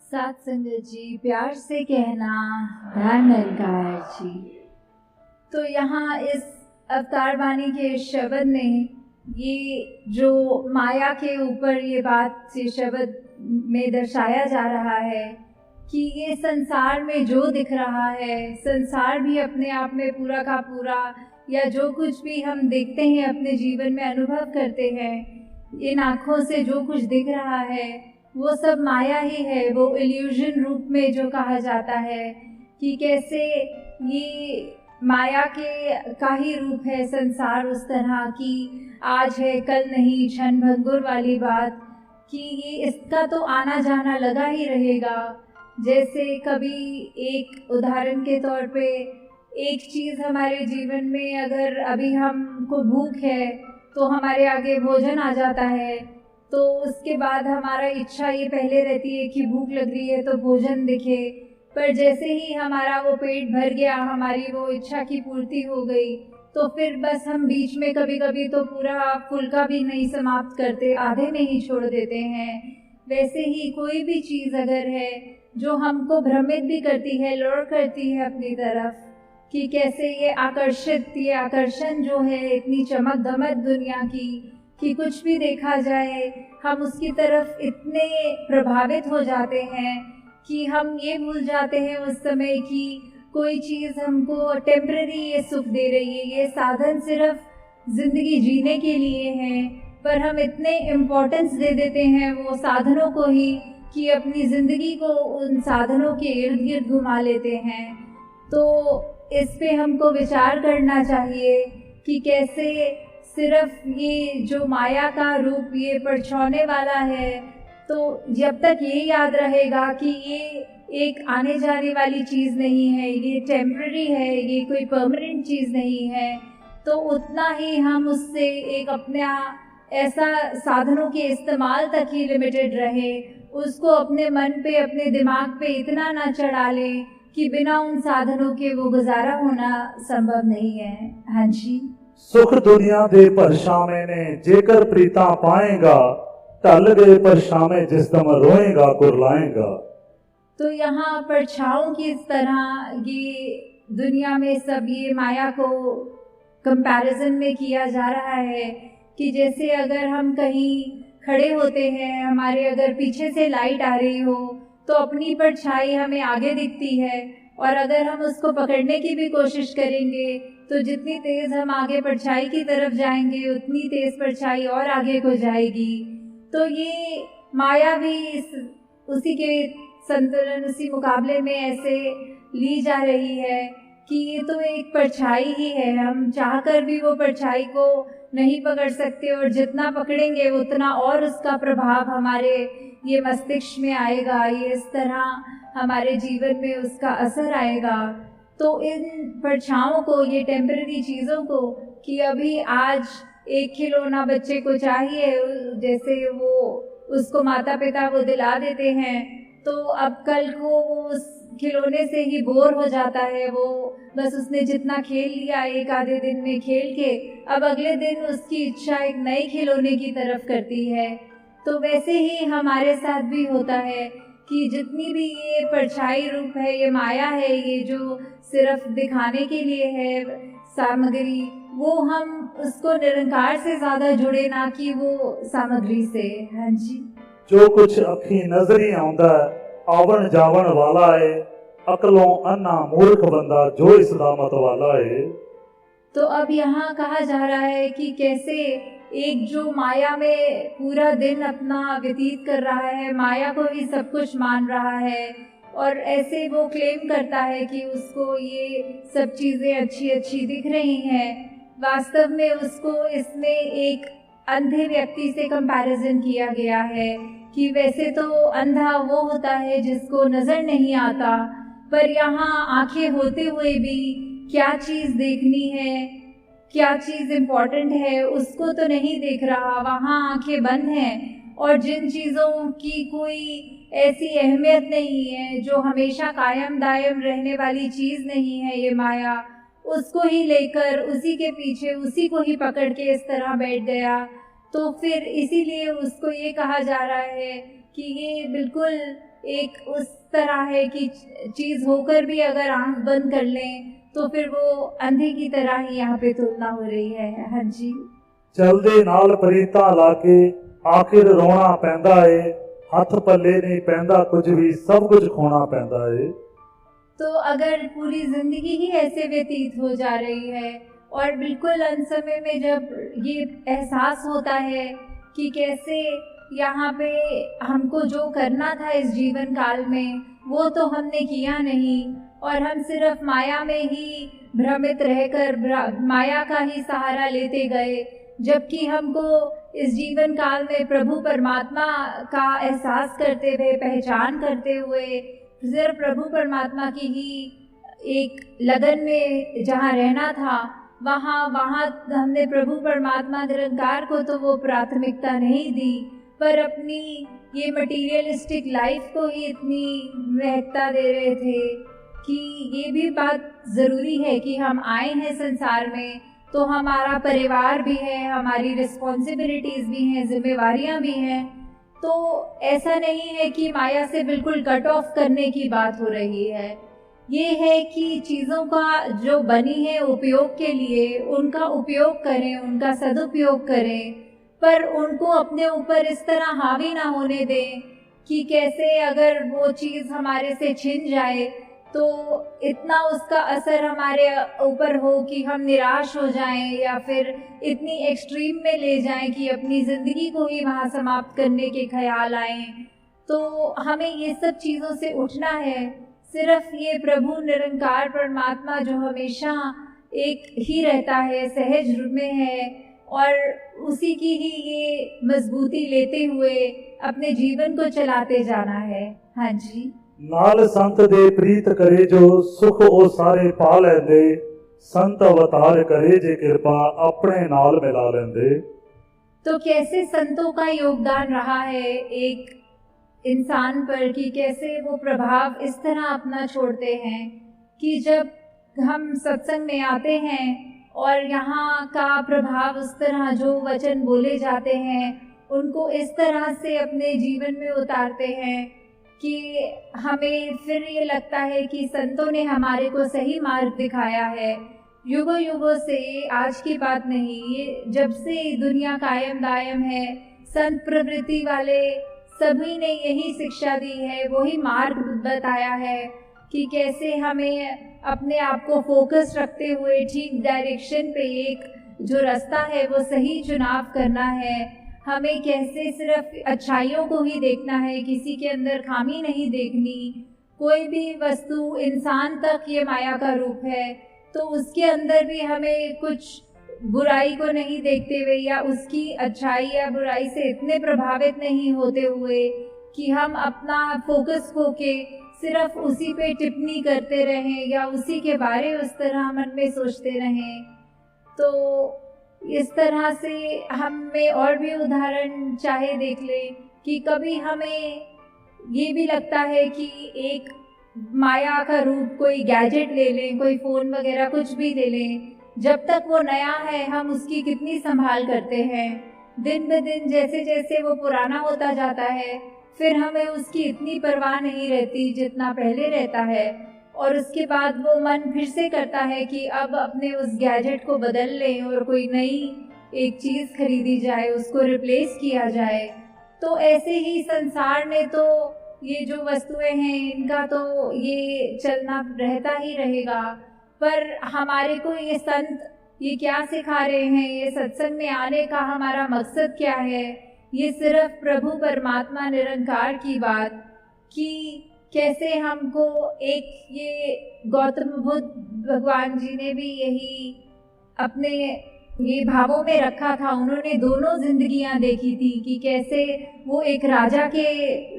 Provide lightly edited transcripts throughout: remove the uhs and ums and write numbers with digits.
साथ संगत जी, प्यार से कहना धन निरंकार जी। तो यहाँ इस अवतार वाणी के शब्द में ये जो माया के ऊपर ये बात से शब्द में दर्शाया जा रहा है कि ये संसार में जो दिख रहा है, संसार भी अपने आप में पूरा का पूरा या जो कुछ भी हम देखते हैं अपने जीवन में अनुभव करते हैं, इन आँखों से जो कुछ दिख रहा है वो सब माया ही है। वो इल्यूजन रूप में जो कहा जाता है कि कैसे ये माया के का ही रूप है संसार, उस तरह की आज है कल नहीं, क्षण भंगुर वाली बात कि ये इसका तो आना जाना लगा ही रहेगा। जैसे कभी एक उदाहरण के तौर पे एक चीज़ हमारे जीवन में, अगर अभी हमको भूख है तो हमारे आगे भोजन आ जाता है, तो उसके बाद हमारा इच्छा ये पहले रहती है कि भूख लग रही है तो भोजन दिखे, पर जैसे ही हमारा वो पेट भर गया, हमारी वो इच्छा की पूर्ति हो गई, तो फिर बस हम बीच में कभी कभी तो पूरा फुल्का भी नहीं समाप्त करते, आधे में ही छोड़ देते हैं। वैसे ही कोई भी चीज़ अगर है जो हमको भ्रमित भी करती है, लौड़ करती है अपनी तरफ, कि कैसे ये आकर्षण जो है इतनी चमक दमक दुनिया की, कि कुछ भी देखा जाए हम उसकी तरफ इतने प्रभावित हो जाते हैं कि हम ये भूल जाते हैं उस समय कि कोई चीज़ हमको टेम्पररी ये सुख दे रही है, ये साधन सिर्फ ज़िंदगी जीने के लिए है, पर हम इतने इम्पोर्टेंस दे देते हैं वो साधनों को ही कि अपनी ज़िंदगी को उन साधनों के इर्द गिर्द घुमा लेते हैं। तो इस पे हमको विचार करना चाहिए कि कैसे सिर्फ ये जो माया का रूप ये परछाने वाला है, तो जब तक ये याद रहेगा कि ये एक आने जाने वाली चीज़ नहीं है, ये टेम्पररी है, ये कोई परमानेंट चीज़ नहीं है, तो उतना ही हम उससे एक अपना ऐसा साधनों के इस्तेमाल तक ही लिमिटेड रहे, उसको अपने मन पे अपने दिमाग पे इतना ना चढ़ा ले कि बिना उन साधनों के वो गुजारा होना संभव नहीं है। हाँ जी। सुख दुनिया दे परछावे ने जेकर प्रीता पाएगा, ढल गए परछावे जिस दम रोएगा कुरलाएगा। तो यहाँ परछाओं की इस तरह ये दुनिया में सब ये माया को कंपैरिजन में किया जा रहा है कि जैसे अगर हम कहीं खड़े होते हैं, हमारे अगर पीछे से लाइट आ रही हो तो अपनी परछाई हमें आगे दिखती है, और अगर हम उसको पकड़ने की भी कोशिश करेंगे तो जितनी तेज़ हम आगे परछाई की तरफ जाएंगे उतनी तेज़ परछाई और आगे को जाएगी। तो ये माया भी उसी के संतुलन, उसी मुकाबले में ऐसे ली जा रही है कि ये तो एक परछाई ही है, हम चाहकर भी वो परछाई को नहीं पकड़ सकते, और जितना पकड़ेंगे उतना और उसका प्रभाव हमारे ये मस्तिष्क में आएगा, ये इस तरह हमारे जीवन में उसका असर आएगा। तो इन परछाओं को, ये टेम्पररी चीज़ों को, कि अभी आज एक खिलौना बच्चे को चाहिए, जैसे वो उसको माता पिता वो दिला देते हैं, तो अब कल को वो उस खिलौने से ही बोर हो जाता है, वो बस उसने जितना खेल लिया एक आधे दिन में खेल के, अब अगले दिन उसकी इच्छा एक नए खिलौने की तरफ करती है। तो वैसे ही हमारे साथ भी होता है कि जितनी भी ये परछाई रूप है, ये माया है, ये जो सिर्फ दिखाने के लिए है सामग्री, वो हम उसको निरंकार से ज़्यादा जुड़े, ना कि वो सामग्री से। हाँ जी। जो कुछ अखी नजरी आउंदा आवन जावन वाला है, अकलों अन्ना मूर्ख बंदा जो इसदा मत वाला है। तो अब यहाँ कहा जा रहा है कि कैसे एक जो माया में पूरा दिन अपना व्यतीत कर रहा है, माया को ही सब कुछ मान रहा है, और ऐसे वो क्लेम करता है कि उसको ये सब चीज़ें अच्छी अच्छी दिख रही हैं, वास्तव में उसको इसमें एक अंधे व्यक्ति से कंपैरिजन किया गया है कि वैसे तो अंधा वो होता है जिसको नज़र नहीं आता, पर यहाँ आंखें होते हुए भी क्या चीज़ देखनी है, क्या चीज़ इम्पोर्टेंट है, उसको तो नहीं देख रहा, वहाँ आंखें बंद हैं, और जिन चीज़ों की कोई ऐसी अहमियत नहीं है, जो हमेशा कायम दायम रहने वाली चीज़ नहीं है, ये माया, उसको ही लेकर उसी के पीछे उसी को ही पकड़ के इस तरह बैठ गया। तो फिर इसीलिए उसको ये कहा जा रहा है कि ये बिल्कुल एक उस तरह है कि चीज़ होकर भी अगर आंख बंद कर लें तो फिर वो अंधे की तरह ही यहाँ पे तुलना हो रही है। हाँ जी। चलदे नाल प्रीतां ला के आखिर रोना पैंदा है, हथ पल्ले नहीं पैंदा कुछ भी, सब कुछ खोना पैंदा है। तो अगर पूरी जिंदगी ही ऐसे व्यतीत हो जा रही है और बिल्कुल अंत समय में जब ये एहसास होता है कि कैसे यहाँ पे हमको जो करना था इस जीवन काल में वो तो हमने किया नहीं और हम सिर्फ माया में ही भ्रमित रहकर माया का ही सहारा लेते गए, जबकि हमको इस जीवन काल में प्रभु परमात्मा का एहसास करते हुए, पहचान करते हुए सिर्फ प्रभु परमात्मा की ही एक लगन में जहाँ रहना था वहाँ हमने प्रभु परमात्मा निरंकार को तो वो प्राथमिकता नहीं दी, पर अपनी ये मटीरियलिस्टिक लाइफ को ही इतनी महत्ता दे रहे थे कि ये भी बात ज़रूरी है कि हम आए हैं संसार में तो हमारा परिवार भी है, हमारी रिस्पॉन्सिबिलिटीज़ भी हैं, जिम्मेवारियां भी हैं। तो ऐसा नहीं है कि माया से बिल्कुल कट ऑफ करने की बात हो रही है, ये है कि चीज़ों का जो बनी है उपयोग के लिए उनका उपयोग करें, उनका सदुपयोग करें, पर उनको अपने ऊपर इस तरह हावी ना होने दें कि कैसे अगर वो चीज़ हमारे से छिन जाए तो इतना उसका असर हमारे ऊपर हो कि हम निराश हो जाएं या फिर इतनी एक्सट्रीम में ले जाएं कि अपनी ज़िंदगी को ही वहाँ समाप्त करने के ख्याल आएं। तो हमें ये सब चीज़ों से उठना है। सिर्फ ये प्रभु निरंकार परमात्मा जो हमेशा एक ही रहता है, सहज रूप में है और उसी की ही ये मजबूती लेते हुए अपने जीवन को चलाते जाना है। हाँ जी। नाल संत दे प्रीत करे जो सुख ओ सारे पा लेंदे, संत अवतार करे जे कृपा अपने नाल मिला लेंदे। तो कैसे संतों का योगदान रहा है एक इंसान पर कि कैसे वो प्रभाव इस तरह अपना छोड़ते हैं कि जब हम सत्संग में आते हैं और यहाँ का प्रभाव उस तरह जो वचन बोले जाते हैं उनको इस तरह से अपने जीवन में उतारते हैं कि हमें फिर ये लगता है कि संतों ने हमारे को सही मार्ग दिखाया है। युगों युगों से, आज की बात नहीं, ये जब से दुनिया कायम दायम है, संत प्रवृत्ति वाले सभी ने यही शिक्षा दी है, वही मार्ग बताया है कि कैसे हमें अपने आप को फोकस रखते हुए ठीक डायरेक्शन पे एक जो रास्ता है वो सही चुनाव करना है। हमें कैसे सिर्फ अच्छाइयों को ही देखना है, किसी के अंदर खामी नहीं देखनी। कोई भी वस्तु, इंसान तक ये माया का रूप है तो उसके अंदर भी हमें कुछ बुराई को नहीं देखते हुए या उसकी अच्छाई या बुराई से इतने प्रभावित नहीं होते हुए कि हम अपना फोकस होके सिर्फ उसी पे टिप्पणी करते रहें या उसी के बारे उस तरह मन में सोचते रहें। तो इस तरह से हमें और भी उदाहरण चाहे देख लें कि कभी हमें ये भी लगता है कि एक माया का रूप कोई गैजेट ले लें, कोई फ़ोन वगैरह कुछ भी ले लें, जब तक वो नया है हम उसकी कितनी संभाल करते हैं। दिन ब दिन जैसे जैसे वो पुराना होता जाता है फिर हमें उसकी इतनी परवाह नहीं रहती जितना पहले रहता है और उसके बाद वो मन फिर से करता है कि अब अपने उस गैजेट को बदल लें और कोई नई एक चीज़ खरीदी जाए, उसको रिप्लेस किया जाए। तो ऐसे ही संसार ने तो ये जो वस्तुएं हैं इनका तो ये चलना रहता ही रहेगा, पर हमारे को ये संत ये क्या सिखा रहे हैं, ये सत्संग में आने का हमारा मकसद क्या है, ये सिर्फ प्रभु परमात्मा निरंकार की बात कि कैसे हमको एक ये गौतम बुद्ध भगवान जी ने भी यही अपने ये भावों में रखा था। उन्होंने दोनों जिंदगियां देखी थी कि कैसे वो एक राजा के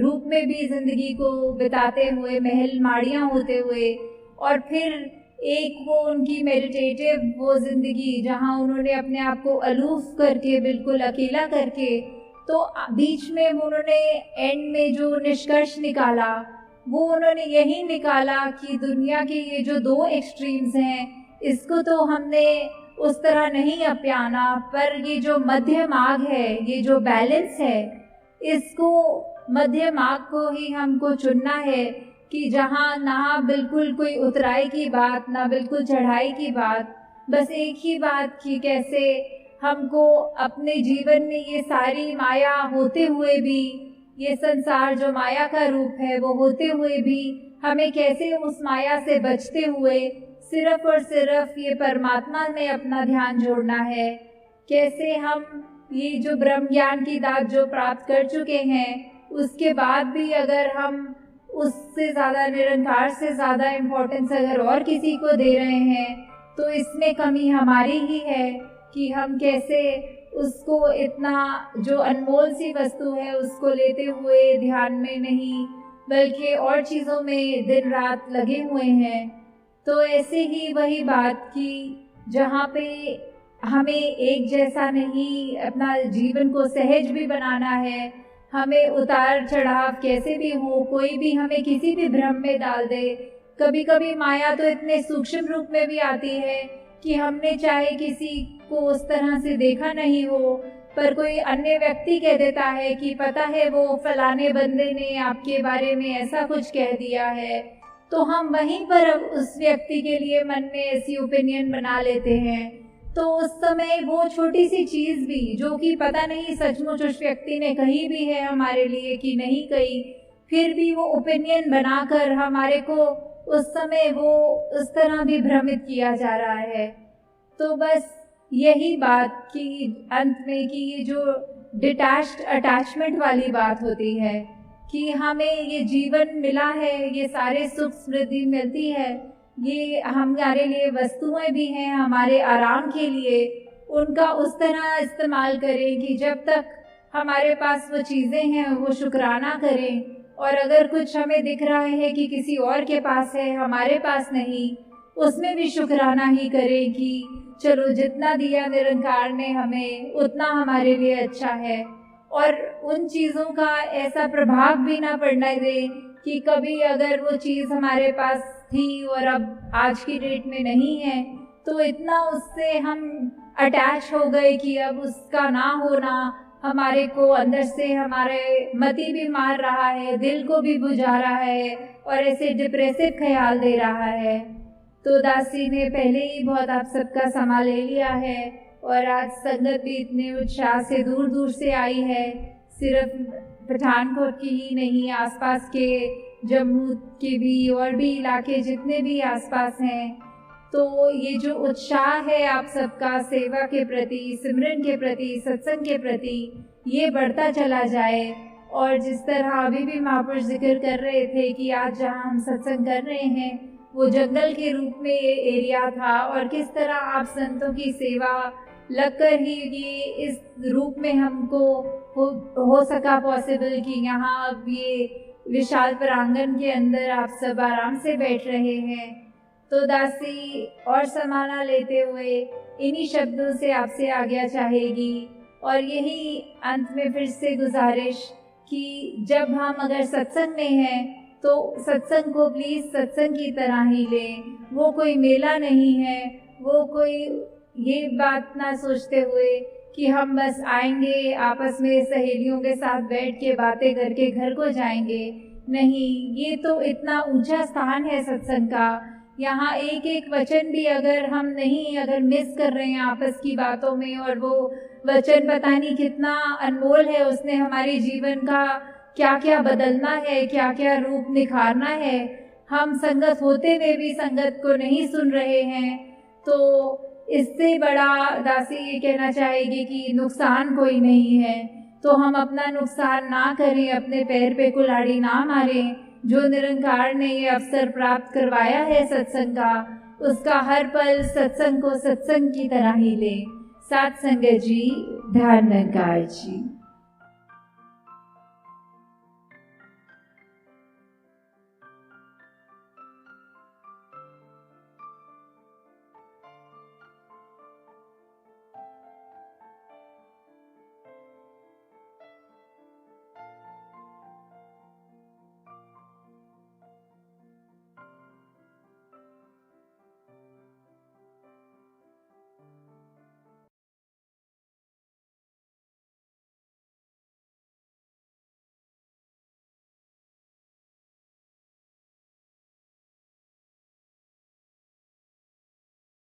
रूप में भी जिंदगी को बिताते हुए, महल माड़ियाँ होते हुए, और फिर एक वो उनकी मेडिटेटिव वो जिंदगी जहाँ उन्होंने अपने आप को अलूफ करके बिल्कुल अकेला करके, तो बीच में उन्होंने एंड में जो निष्कर्ष निकाला वो उन्होंने यही निकाला कि दुनिया के ये जो दो एक्सट्रीम्स हैं इसको तो हमने उस तरह नहीं अपनाना, पर ये जो मध्य मार्ग है, ये जो बैलेंस है, इसको मध्य मार्ग को ही हमको चुनना है कि जहाँ ना बिल्कुल कोई उतराई की बात, ना बिल्कुल चढ़ाई की बात, बस एक ही बात कि कैसे हमको अपने जीवन में ये सारी माया होते हुए भी, ये संसार जो माया का रूप है वो होते हुए भी हमें कैसे उस माया से बचते हुए सिर्फ और सिर्फ ये परमात्मा में अपना ध्यान जोड़ना है। कैसे हम ये जो ब्रह्म ज्ञान की दात जो प्राप्त कर चुके हैं उसके बाद भी अगर हम उससे ज़्यादा, निरंकार से ज़्यादा इम्पोर्टेंस अगर और किसी को दे रहे हैं तो इसमें कमी हमारी ही है कि हम कैसे उसको इतना जो अनमोल सी वस्तु है उसको लेते हुए ध्यान में नहीं बल्कि और चीज़ों में दिन रात लगे हुए हैं। तो ऐसे ही वही बात कि जहाँ पे हमें एक जैसा नहीं अपना जीवन को सहज भी बनाना है, हमें उतार चढ़ाव कैसे भी हो, कोई भी हमें किसी भी भ्रम में डाल दे। कभी कभी माया तो इतने सूक्ष्म रूप में भी आती है कि हमने चाहे किसी को उस तरह से देखा नहीं हो, पर कोई अन्य व्यक्ति कह देता है कि पता है वो फलाने बंदे ने आपके बारे में ऐसा कुछ कह दिया है, तो हम वहीं पर उस व्यक्ति के लिए मन में ऐसी ओपिनियन बना लेते हैं। तो उस समय वो छोटी सी चीज़ भी जो कि पता नहीं सचमुच उस व्यक्ति ने कही भी है हमारे लिए कि नहीं कही, फिर भी वो ओपिनियन बनाकर हमारे को उस समय वो उस तरह भी भ्रमित किया जा रहा है। तो बस यही बात कि अंत में कि ये जो डिटैच्ड अटैचमेंट वाली बात होती है कि हमें ये जीवन मिला है, ये सारे सुख समृद्धि मिलती है, ये हमारे लिए वस्तुएं भी हैं हमारे आराम के लिए, उनका उस तरह इस्तेमाल करें कि जब तक हमारे पास वो चीज़ें हैं वो शुक्राना करें। और अगर कुछ हमें दिख रहा है कि किसी और के पास है हमारे पास नहीं, उसमें भी शुक्राना ही करें कि चलो जितना दिया निरंकार ने हमें उतना हमारे लिए अच्छा है। और उन चीज़ों का ऐसा प्रभाव भी ना पड़ने दें कि कभी अगर वो चीज़ हमारे पास थी और अब आज की डेट में नहीं है तो इतना उससे हम अटैच हो गए कि अब उसका ना होना हमारे को अंदर से हमारे मति भी मार रहा है, दिल को भी बुझा रहा है और ऐसे डिप्रेसिव ख्याल दे रहा है। तो दासी ने पहले ही बहुत आप सबका समा ले लिया है और आज संगत भी इतने उत्साह से दूर दूर से आई है, सिर्फ पठानकोट की ही नहीं, आसपास के जम्मू के भी और भी इलाके जितने भी आसपास हैं। तो ये जो उत्साह है आप सबका सेवा के प्रति, सिमरन के प्रति, सत्संग के प्रति, ये बढ़ता चला जाए। और जिस तरह अभी भी महापुरुष जिक्र कर रहे थे कि आज जहाँ हम सत्संग कर रहे हैं वो जंगल के रूप में ये एरिया था और किस तरह आप संतों की सेवा लगकर ही ये इस रूप में हमको हो सका पॉसिबल कि यहाँ अब ये विशाल प्रांगण के अंदर आप सब आराम से बैठ रहे हैं। तो दासी और समाना लेते हुए इन्हीं शब्दों से आपसे आज्ञा चाहेगी और यही अंत में फिर से गुजारिश कि जब हम अगर सत्संग में हैं तो सत्संग को प्लीज़ सत्संग की तरह ही लें। वो कोई मेला नहीं है, वो कोई ये बात ना सोचते हुए कि हम बस आएंगे आपस में सहेलियों के साथ बैठ के बातें करके घर को जाएंगे। नहीं, ये तो इतना ऊंचा स्थान है सत्संग का, यहाँ एक एक वचन भी अगर हम नहीं अगर मिस कर रहे हैं आपस की बातों में, और वो वचन पता नहीं कितना अनमोल है, उसने हमारे जीवन का क्या क्या बदलना है, क्या क्या रूप निखारना है। हम संगत होते हुए भी संगत को नहीं सुन रहे हैं, तो इससे बड़ा दासी ये कहना चाहेगी कि नुकसान कोई नहीं है। तो हम अपना नुकसान ना करें, अपने पैर पे कुल्हाड़ी ना मारें। जो निरंकार ने ये अवसर प्राप्त करवाया है सत्संग का, उसका हर पल सत्संग को सत्संग की तरह ही लें। साथ संगत जी, ध्यान निरंकार जी।